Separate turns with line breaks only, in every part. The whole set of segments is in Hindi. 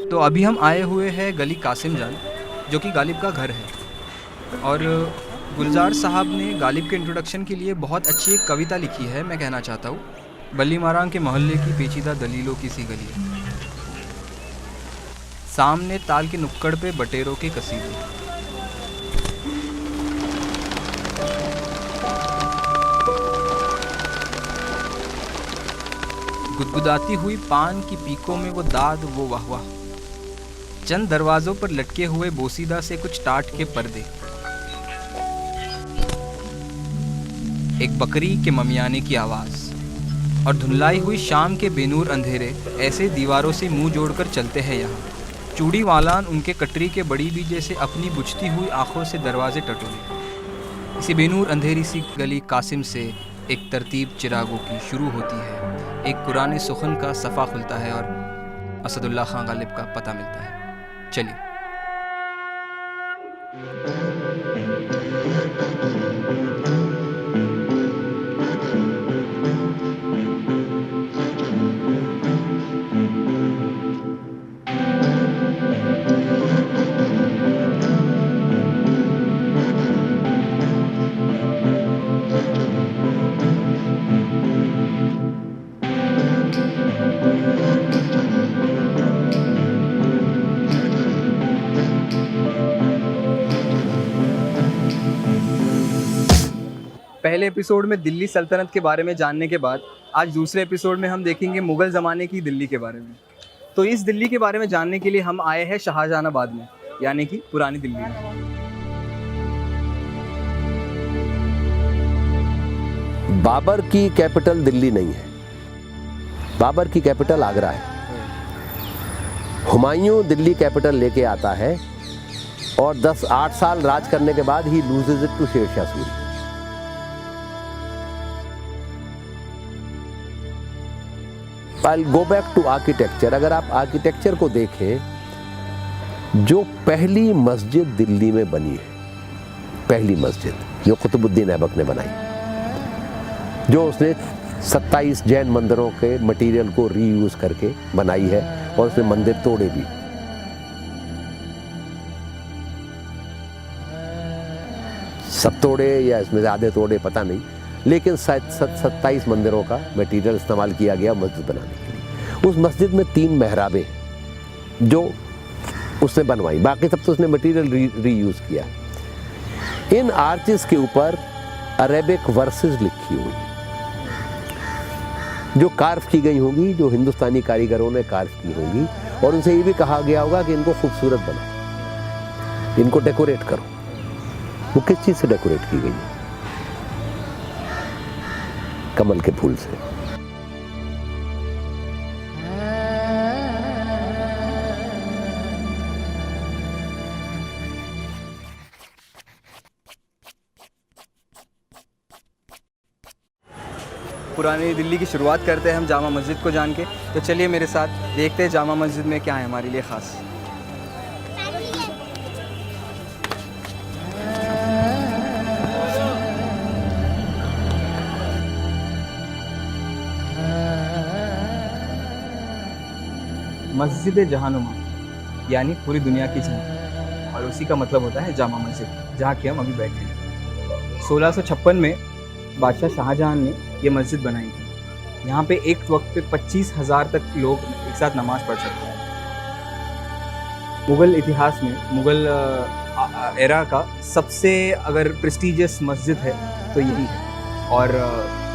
तो अभी हम आए हुए हैं गली कासिम जान, जो कि गालिब का घर है। और गुलजार साहब ने गालिब के इंट्रोडक्शन के लिए बहुत अच्छी एक कविता लिखी है। मैं कहना चाहता हूँ, बल्ली मारां के मोहल्ले की पेचीदा दलीलों की सी गली है, सामने ताल के नुक्कड़ पे बटेरों के कसीदे। गुदगुदाती हुई पान की पीकों में वो दाद, वो वाह वाह। चंद दरवाज़ों पर लटके हुए बोसीदा से कुछ टाट के पर्दे, एक बकरी के ममियाने की आवाज़, और धुंधलाई हुई शाम के बेनूर अंधेरे ऐसे दीवारों से मुंह जोड़कर चलते हैं यहाँ। चूड़ी वालान उनके कटरी के बड़ी भी जैसे अपनी बुझती हुई आंखों से दरवाजे टटोले। इसी बेनूर अंधेरी सी गली कासिम से एक तरतीब चिरागों की शुरू होती है। एक पुराने सुखन का सफ़ा खुलता है और असदुल्ला खां गालिब का पता मिलता है। चलिए। पहले एपिसोड में दिल्ली सल्तनत के बारे में जानने के बाद आज दूसरे एपिसोड में हम देखेंगे मुग़ल ज़माने की दिल्ली के बारे में। तो इस दिल्ली के बारे में जानने के लिए हम आए हैं शाहजहानाबाद में, यानी कि पुरानी दिल्ली में।
बाबर की कैपिटल दिल्ली नहीं है, बाबर की कैपिटल आगरा है। हुमायूं दिल्ली कैपिटल लेके आता है और 8 साल राज करने के बाद ही loses it to Sher Shah Suri. I'll go back to architecture। अगर आप आर्किटेक्चर को देखें, जो पहली मस्जिद दिल्ली में बनी है, पहली मस्जिद जो कुतुबुद्दीन ऐबक ने बनाई, जो उसने 27 जैन मंदिरों के मटेरियल को रीयूज करके बनाई है और उसने मंदिर तोड़े भी। सब तोड़े या इसमें से आधे तोड़े पता नहीं, लेकिन 27 मंदिरों का मटेरियल इस्तेमाल किया गया मस्जिद बनाने के लिए। उस मस्जिद में 3 मेहराबें जो उसने बनवाई, बाकी सब तो उसने मटेरियल रीयूज किया। इन आर्चेस के ऊपर अरेबिक वर्सेस लिखी हुई जो कार्व की गई होंगी, जो हिंदुस्तानी कारीगरों ने कार्व की होंगी, और उनसे ये भी कहा गया होगा कि इनको खूबसूरत बनाओ, इनको डेकोरेट करो। वो किस चीज़ से डेकोरेट की गई है? कमल के फूल से।
पुरानी दिल्ली की शुरुआत करते हैं हम जामा मस्जिद को जान के। तो चलिए मेरे साथ देखते हैं जामा मस्जिद में क्या है हमारे लिए ख़ास। मस्जिद जहानुमा यानी पूरी दुनिया की जहां, और उसी का मतलब होता है जामा मस्जिद, जहाँ कि हम अभी बैठे हैं। 1656 में बादशाह शाहजहां ने ये मस्जिद बनाई थी। यहाँ पे एक वक्त पे 25,000 तक लोग एक साथ नमाज पढ़ सकते हैं। मुग़ल इतिहास में, मुग़ल एरा का सबसे अगर प्रेस्टीजियस मस्जिद है तो यही है। और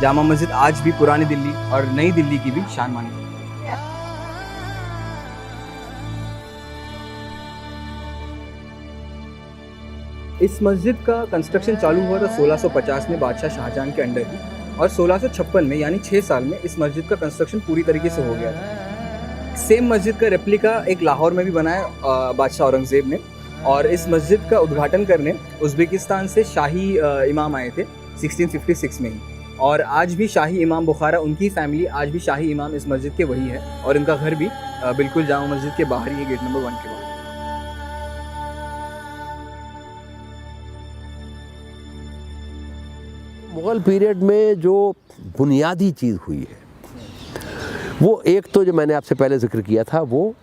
जामा मस्जिद आज भी पुरानी दिल्ली और नई दिल्ली की भी शान मानी जाती है। इस मस्जिद का कंस्ट्रक्शन चालू हुआ था 1650 में बादशाह शाहजहां के अंडर ही, और 1656 में यानी 6 साल में इस मस्जिद का कंस्ट्रक्शन पूरी तरीके से हो गया था। सेम मस्जिद का रेप्लिका एक लाहौर में भी बनाया बादशाह औरंगज़ेब ने, और इस मस्जिद का उद्घाटन करने उज़्बेकिस्तान से शाही इमाम आए थे 1656 में ही। और आज भी शाही इमाम बुखारा, उनकी फैमिली आज भी शाही इमाम इस मस्जिद के वही है, और इनका घर भी बिल्कुल जामा मस्जिद के बाहर ही है, गेट नंबर 1 के बाहर।
मुग़ल पीरियड में जो बुनियादी चीज़ हुई है वो एक तो जो मैंने आपसे पहले जिक्र किया था, वो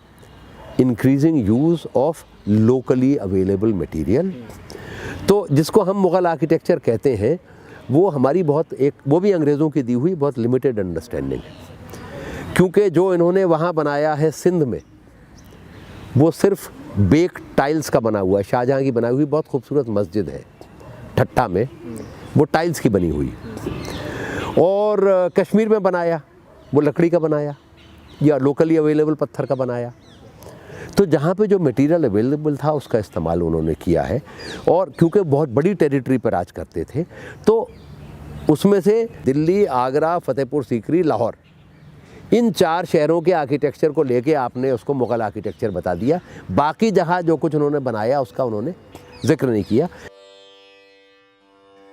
increasing use of locally available material. तो जिसको हम मुग़ल आर्किटेक्चर कहते हैं, वो हमारी वो भी अंग्रेज़ों की दी हुई बहुत लिमिटेड अंडरस्टैंडिंग है, क्योंकि जो इन्होंने वहाँ बनाया है सिंध में, वो सिर्फ बेक टाइल्स का बना हुआ है। शाहजहाँ की बनाई हुई बहुत खूबसूरत मस्जिद है ठट्टा में, वो टाइल्स की बनी हुई। और कश्मीर में बनाया वो लकड़ी का बनाया या लोकली अवेलेबल पत्थर का बनाया। तो जहाँ पे जो मटेरियल अवेलेबल था उसका इस्तेमाल उन्होंने किया है। और क्योंकि बहुत बड़ी टेरिटरी पर राज करते थे, तो उसमें से दिल्ली, आगरा, फतेहपुर सीकरी, लाहौर, इन 4 शहरों के आर्किटेक्चर को लेके आपने उसको मुग़ल आर्किटेक्चर बता दिया। बाकी जहाँ जो कुछ उन्होंने बनाया उसका उन्होंने जिक्र नहीं किया।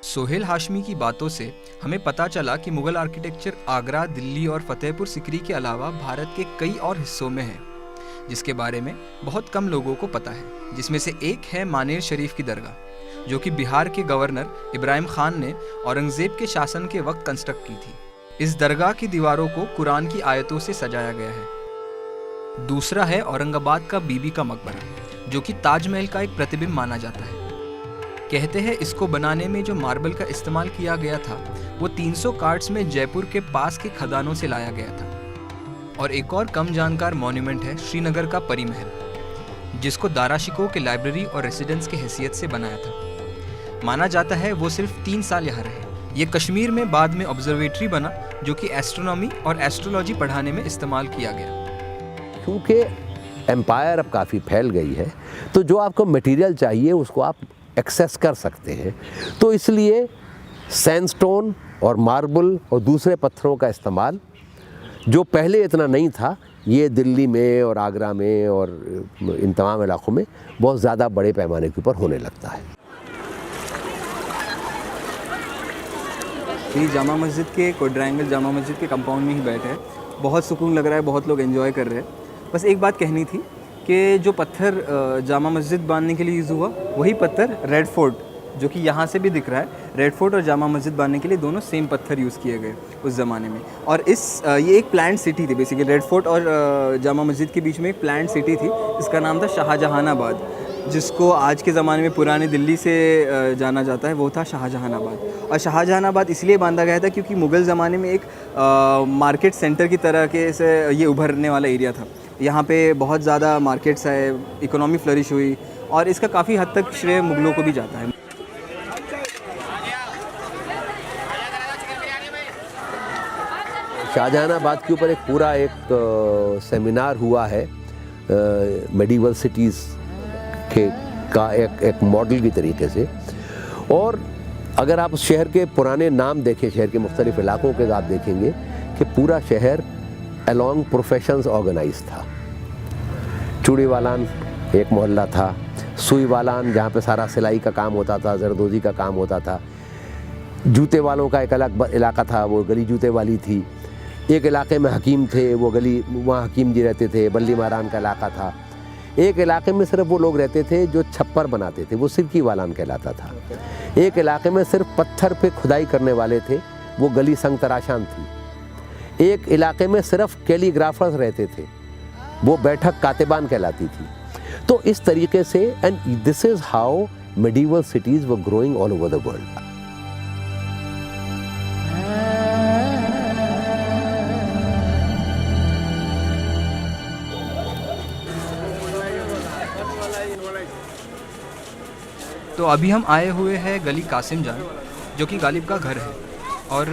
सोहेल हाशमी की बातों से हमें पता चला कि मुग़ल आर्किटेक्चर आगरा, दिल्ली और फतेहपुर सीकरी के अलावा भारत के कई और हिस्सों में है, जिसके बारे में बहुत कम लोगों को पता है। जिसमें से एक है मानेर शरीफ की दरगाह, जो कि बिहार के गवर्नर इब्राहिम खान ने औरंगज़ेब के शासन के वक्त कंस्ट्रक्ट की थी। इस दरगाह की दीवारों को कुरान की आयतों से सजाया गया है। दूसरा है औरंगाबाद का बीबी का मकबरा, जो कि ताजमहल का एक प्रतिबिंब माना जाता है। कहते हैं इसको बनाने में जो मार्बल का इस्तेमाल किया गया था, वो 300 कार्ट्स में जयपुर के पास के खदानों से लाया गया था। और एक और कम जानकार मॉन्यूमेंट है श्रीनगर का परी महल, जिसको दाराशिकों के लाइब्रेरी और रेसिडेंस के हैसियत से बनाया था। माना जाता है वो सिर्फ 3 साल यहाँ रहे। ये कश्मीर में बाद में ऑब्जर्वेटरी बना, जो कि एस्ट्रोनॉमी और एस्ट्रोलॉजी पढ़ाने में इस्तेमाल किया गया।
क्योंकि एम्पायर अब काफ़ी फैल गई है, तो जो आपको मटेरियल चाहिए उसको आप एक्सेस कर सकते हैं। तो इसलिए सैंडस्टोन और मार्बल और दूसरे पत्थरों का इस्तेमाल, जो पहले इतना नहीं था, ये दिल्ली में और आगरा में और इन तमाम इलाक़ों में बहुत ज़्यादा बड़े पैमाने के ऊपर होने लगता है।
ये जामा मस्जिद के क्वाड्रेंगल जामा मस्जिद के कंपाउंड में ही बैठे हैं। बहुत सुकून लग रहा है, बहुत लोग एंजॉय कर रहे हैं। बस एक बात कहनी थी कि जो पत्थर जामा मस्जिद बांधने के लिए यूज़ हुआ, वही पत्थर रेड फोर्ट, जो कि यहाँ से भी दिख रहा है, रेड फोर्ट और जामा मस्जिद बांधने के लिए दोनों सेम पत्थर यूज़ किए गए उस ज़माने में। और ये एक प्लान्ड सिटी थी बेसिकली। रेड फोर्ट और जामा मस्जिद के बीच में एक प्लान्ड सिटी थी, इसका नाम था शाहजहानाबाद, जिसको आज के ज़माने में पुरानी दिल्ली से जाना जाता है। वो था शाहजहानाबाद। और शाहजहानाबाद इसलिए बांधा गया था क्योंकि मुग़ल ज़माने में एक मार्केट सेंटर की तरह के से ये उभरने वाला एरिया था। यहाँ पे बहुत ज़्यादा मार्केट्स है, इकोनॉमी फ्लरिश हुई, और इसका काफ़ी हद तक श्रेय मुग़लों को भी जाता है।
शाहजहानाबाद के ऊपर एक पूरा सेमिनार हुआ है मेडिवल सिटीज़ का एक मॉडल की तरीके से। और अगर आप उस शहर के पुराने नाम देखें, शहर के मुख्तलिफ इलाकों के, आप देखेंगे कि पूरा शहर अलॉन्ग प्रोफेशंस ऑर्गेनाइज था। चूड़ीवालान एक मोहल्ला था, सुईवालान जहाँ पे सारा सिलाई का काम होता था, जरदोजी का काम होता था। जूते वालों का एक अलग इलाका था, वो गली जूते वाली थी। एक इलाके में हकीम थे, वो गली, वहाँ हकीम जी रहते थे, बल्ली मारान का इलाका था। एक इलाके में सिर्फ वो लोग रहते थे जो छप्पर बनाते थे, वो सिरकी वालान कहलाता था। एक इलाके में सिर्फ पत्थर पे खुदाई करने वाले थे, वो गली संग तराशान थी। एक इलाके में सिर्फ कैलीग्राफर्स रहते थे, वो बैठक कातिबान कहलाती थी। तो इस तरीके से, and this is how medieval cities were growing all over the world.
तो अभी हम आए हुए हैं गली कासिम जान, जो कि गालिब का घर है। और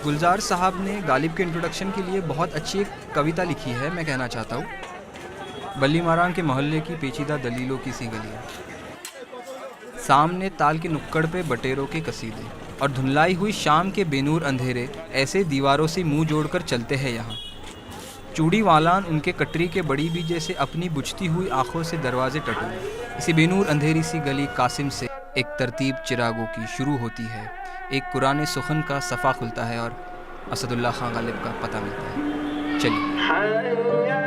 गुलजार साहब ने गालिब के इंट्रोडक्शन के लिए बहुत अच्छी एक कविता लिखी है, मैं कहना चाहता हूँ। बल्ली मारान के मोहल्ले की पेचीदा दलीलों की सी गलियाँ, सामने ताल के नुक्कड़ पे बटेरों के कसीदे, और धुंधलाई हुई शाम के बेनूर अंधेरे ऐसे दीवारों से मुंह जोड़कर चलते हैं यहाँ। चूड़ी वालान उनके कटरी के बड़ी भी जैसे अपनी बुझती हुई आंखों से दरवाजे टटोले। इसी बेनूर अंधेरी सी गली कासिम से एक तरतीब चिरागों की शुरू होती है, एक कुरान सुखन का सफ़ा खुलता है और असदुल्ला खां गालिब का पता मिलता है। चलिए।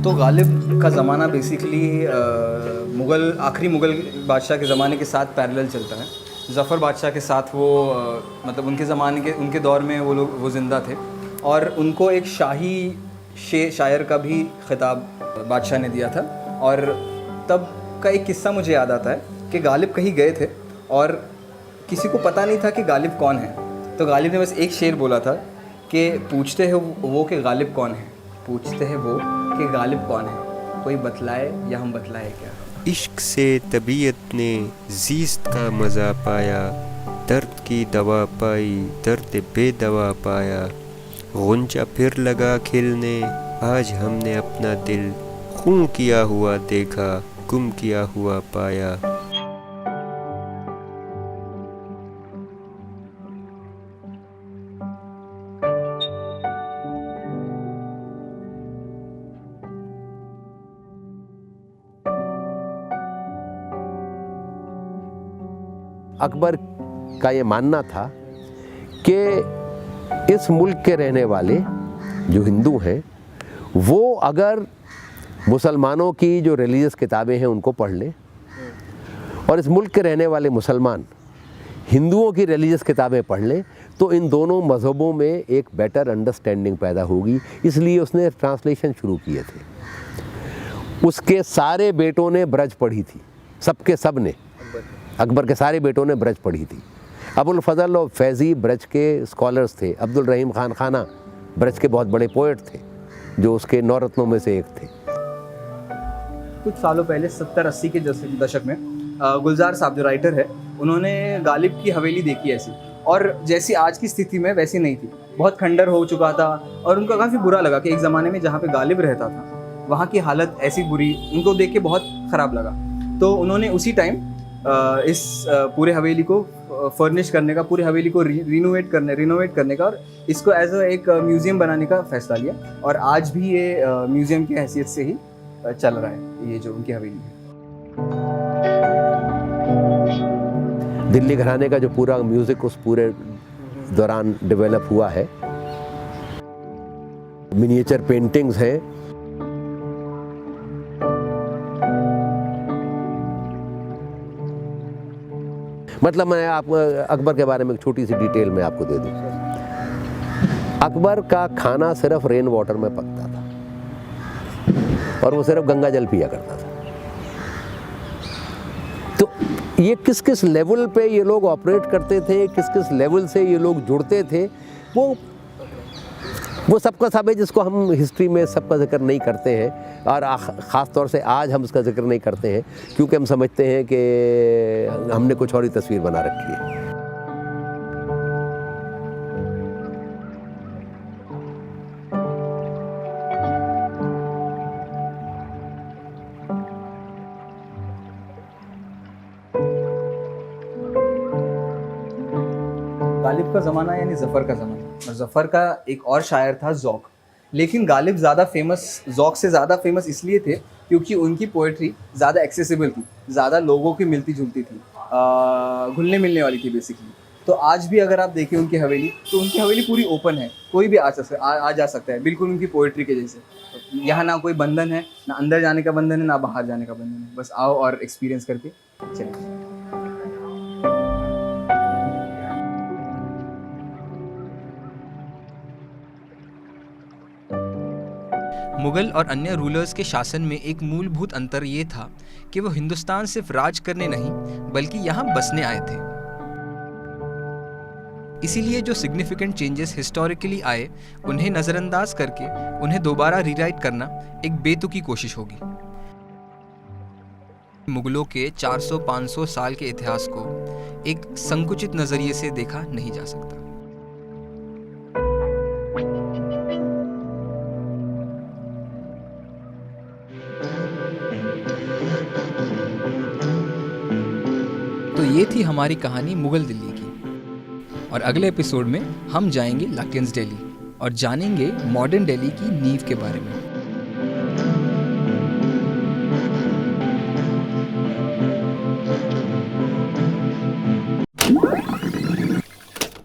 तो गालिब का ज़माना बेसिकली आखिरी मुग़ल बादशाह के ज़माने के साथ पैरेलल चलता है। ज़फ़र बादशाह के साथ वो मतलब उनके दौर में वो ज़िंदा थे और उनको एक शाही शायर का भी खिताब बादशाह ने दिया था। और तब का एक किस्सा मुझे याद आता है कि गालिब कहीं गए थे और किसी को पता नहीं था कि गालिब कौन है। तो गालिब ने बस एक शेर बोला था कि पूछते हैं वो कि गालिब कौन है, पूछते हैं वो कि गालिब कौन है, कोई बतलाए या हम बतलाए क्या।
इश्क से तबीयत ने ज़ीस्त का मज़ा पाया, दर्द की दवा पाई, दर्द बेदवा पाया। गुंजा फिर लगा खिलने, आज हमने अपना दिल खून किया हुआ देखा, गुम किया हुआ पाया।
अकबर का ये मानना था कि इस मुल्क के रहने वाले जो हिंदू हैं वो अगर मुसलमानों की जो रिलीजियस किताबें हैं उनको पढ़ लें और इस मुल्क के रहने वाले मुसलमान हिंदुओं की रिलीजियस किताबें पढ़ लें तो इन दोनों मज़हबों में एक बेटर अंडरस्टैंडिंग पैदा होगी। इसलिए उसने ट्रांसलेशन शुरू किए थे। उसके सारे बेटों ने ब्रज पढ़ी थी, सबके सब ने, अकबर के सारे बेटों ने ब्रज पढ़ी थी। अबुल फजल और फैज़ी ब्रज के स्कॉलर्स थे। अब्दुल रहीम खान खाना ब्रज के बहुत बड़े पोएट थे जो उसके 9 रत्नों में से एक थे।
कुछ सालों पहले 70-80 के दशक में गुलजार साहब जो राइटर है उन्होंने गालिब की हवेली देखी ऐसी, और जैसी आज की स्थिति में वैसी नहीं थी, बहुत खंडर हो चुका था। और उनको काफ़ी बुरा लगा कि एक ज़माने में जहाँ पे गालिब रहता था वहाँ की हालत ऐसी बुरी, उनको देख के बहुत ख़राब लगा। तो उन्होंने उसी टाइम इस पूरे हवेली को फर्निश करने का, पूरे हवेली को रिनोवेट करने का और इसको एज एक म्यूज़ियम बनाने का फ़ैसला लिया। और आज भी ये म्यूज़ियम की हैसियत से ही चल रहा है ये जो उनकी हवेली है।
दिल्ली घराने का जो पूरा म्यूज़िक उस पूरे दौरान डेवलप हुआ है। मिनिएचर पेंटिंग्स हैं, मतलब मैं आपको अकबर के बारे में एक छोटी सी डिटेल मैं आपको दे दूं। अकबर का खाना सिर्फ रेन वाटर में पकता था और वो सिर्फ गंगा जल पिया करता था। तो ये किस किस लेवल पे ये लोग ऑपरेट करते थे, किस किस लेवल से ये लोग जुड़ते थे, वो सबका सब है जिसको हम हिस्ट्री में सबका जिक्र नहीं करते हैं। और ख़ास तौर से आज हम उसका जिक्र नहीं करते हैं क्योंकि हम समझते हैं कि हमने कुछ और ही तस्वीर बना रखी है।
गालिब का ज़माना यानी ज़फ़र का ज़माना, और ज़फ़र का एक और शायर था ज़ौक़। लेकिन गालिब ज़्यादा फेमस, ज़ौक़ से ज़्यादा फेमस इसलिए थे क्योंकि उनकी पोइट्री ज़्यादा एक्सेसिबल थी, ज़्यादा लोगों की मिलती जुलती थी, घुलने मिलने वाली थी बेसिकली। तो आज भी अगर आप देखें उनकी हवेली, तो उनकी हवेली पूरी ओपन है, कोई भी आ जा सकता है, बिल्कुल उनकी पोइट्री के जैसे। यहाँ ना कोई बंधन है, ना अंदर जाने का बंधन है, ना बाहर जाने का बंधन है, बस आओ और एक्सपीरियंस करके चलें।
मुग़ल और अन्य रूलर्स के शासन में एक मूलभूत अंतर ये था कि वो हिंदुस्तान सिर्फ राज करने नहीं बल्कि यहाँ बसने आए थे। इसीलिए जो सिग्निफिकेंट चेंजेस हिस्टोरिकली आए उन्हें नज़रअंदाज करके उन्हें दोबारा रीराइट करना एक बेतुकी कोशिश होगी। मुग़लों के 400-500 साल के इतिहास को एक संकुचित नज़रिए से देखा नहीं जा सकता। तो ये थी हमारी कहानी मुग़ल दिल्ली की, और अगले एपिसोड में हम जाएंगे लाकिंस दिल्ली और जानेंगे मॉडर्न दिल्ली की नींव के बारे में।